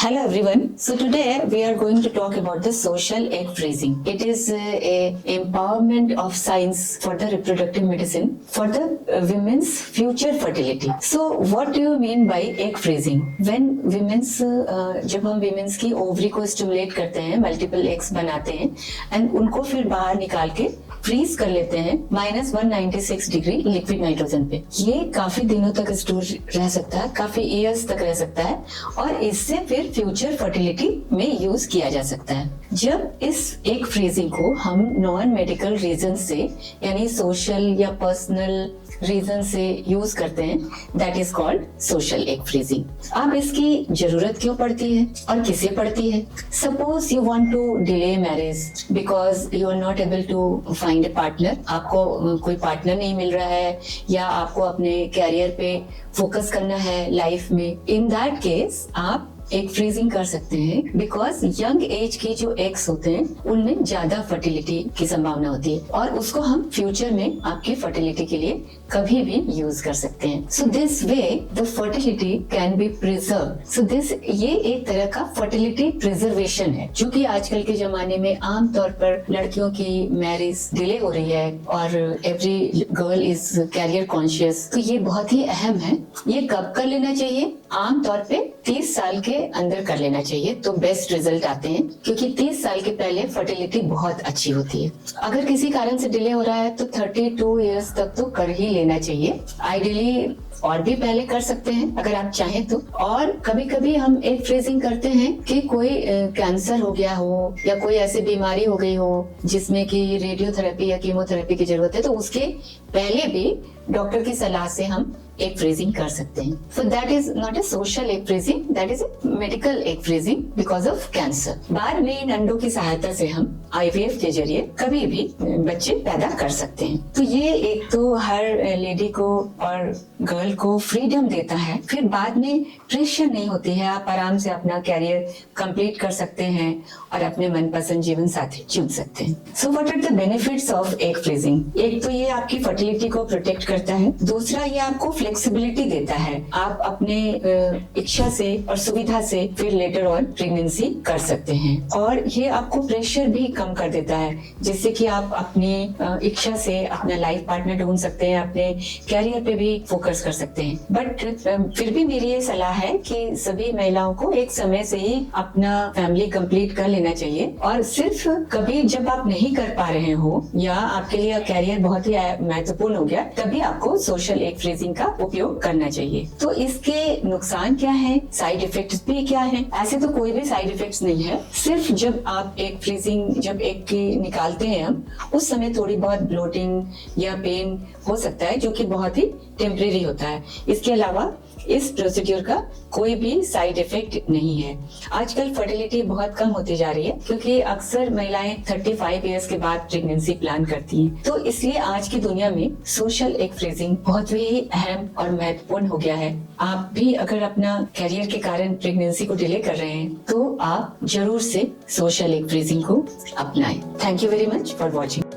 Hello everyone. So today we are going to talk about the social egg freezing. It is a empowerment of science for the reproductive medicine for the women's future fertility. So what do you mean by egg freezing? When women's जब हम women's की ovary को stimulate करते हैं, multiple eggs बनाते हैं and उनको फिर बाहर निकाल के फ्रीज कर लेते हैं -196 डिग्री लिक्विड नाइट्रोजन पे। ये काफी दिनों तक स्टोर रह सकता है, काफी ईयर्स तक रह सकता है और इससे फिर फ्यूचर फर्टिलिटी में यूज किया जा सकता है। जब इस एग फ्रीजिंग को हम नॉन मेडिकल रीजन से यानी सोशल या पर्सनल रीजन से यूज करते हैं, that is called social egg freezing. अब इसकी जरूरत क्यों पड़ती है और किसे पड़ती है? Suppose you want to delay marriage because you are not able to find a partner, आपको कोई पार्टनर नहीं मिल रहा है या आपको अपने कैरियर पे फोकस करना है लाइफ में। इन दैट केस आप एग फ्रीजिंग कर सकते हैं बिकॉज यंग एज के जो एग्स होते हैं उनमें ज्यादा फर्टिलिटी की संभावना होती है और उसको हम फ्यूचर में आपकी फर्टिलिटी के लिए कभी भी यूज कर सकते हैं। So this way the fertility can be preserve. So this ये एक तरह का फर्टिलिटी प्रिजर्वेशन है जो कि आजकल के जमाने में आमतौर पर लड़कियों की मैरिज डिले हो रही है और every girl is career conscious. तो ये बहुत ही अहम है। ये कब कर लेना चाहिए? आमतौर पे 30 साल के अंदर कर लेना चाहिए तो बेस्ट रिजल्ट आते हैं, क्योंकि 30 साल के पहले फर्टिलिटी बहुत अच्छी होती है। अगर किसी कारण से डिले हो रहा है तो 32 इयर्स तक तो कर ही लेना चाहिए। आइडियली और भी पहले कर सकते हैं अगर आप चाहें तो। और कभी कभी हम एग फ्रीजिंग करते हैं कि कोई कैंसर हो गया हो या कोई ऐसी बीमारी हो गई हो जिसमें कि रेडियोथेरेपी या कीमोथेरेपी की जरूरत है, तो उसके पहले भी डॉक्टर की सलाह से हम एग फ्रीजिंग कर सकते हैं। So that is not a social egg freezing, that is a medical egg freezing because of cancer. बाद में इन अंडों की सहायता से हम आईवीएफ के जरिए कभी भी बच्चे पैदा कर सकते हैं। तो ये एक तो हर लेडी को और गर्ल को फ्रीडम देता है, फिर बाद में प्रेशर नहीं होती है, आप आराम से अपना कैरियर कंप्लीट कर सकते हैं और अपने मनपसंद जीवन साथी चुन सकते हैं। So what are the benefits of egg freezing? एक तो ये आपकी फर्टिलिटी को प्रोटेक्ट करता है, दूसरा ये आपको फ्लेक्सिबिलिटी देता है। आप अपने इच्छा से और सुविधा से फिर लेटर ऑन प्रेगनेंसी कर सकते हैं और ये आपको प्रेशर भी कम कर देता है, जिससे कि आप अपनी इच्छा से अपना लाइफ पार्टनर ढूंढ सकते हैं, अपने कैरियर पे भी फोकस कर सकते हैं। बट फिर भी मेरी ये सलाह है कि सभी महिलाओं को एक समय से ही अपना फैमिली कंप्लीट कर लेना चाहिए और सिर्फ कभी जब आप नहीं कर पा रहे हो या आपके लिए कैरियर बहुत ही महत्वपूर्ण हो गया, तभी आपको सोशल एग फ्रीजिंग का उपयोग करना चाहिए। तो इसके नुकसान क्या है, साइड इफेक्ट्स भी क्या है? ऐसे तो कोई भी साइड इफेक्ट्स नहीं है, सिर्फ जब आप एग फ्रीजिंग जब एग की निकालते हैं हम उस समय थोड़ी बहुत ब्लोटिंग या पेन हो सकता है जो कि बहुत ही टेम्परेरी होता है। इसके अलावा इस प्रोसीड्यूर का कोई भी साइड इफेक्ट नहीं है। आजकल फर्टिलिटी बहुत कम होती जा रही है क्योंकि अक्सर महिलाएं 35 इयर्स के बाद प्रेगनेंसी प्लान करती हैं। तो इसलिए आज की दुनिया में सोशल एग फ्रीजिंग बहुत ही अहम और महत्वपूर्ण हो गया है। आप भी अगर अपना कैरियर के कारण प्रेगनेंसी को डिले कर रहे हैं तो आप जरूर से सोशल एग फ्रीजिंग को अपनाएं। Thank you very much for watching.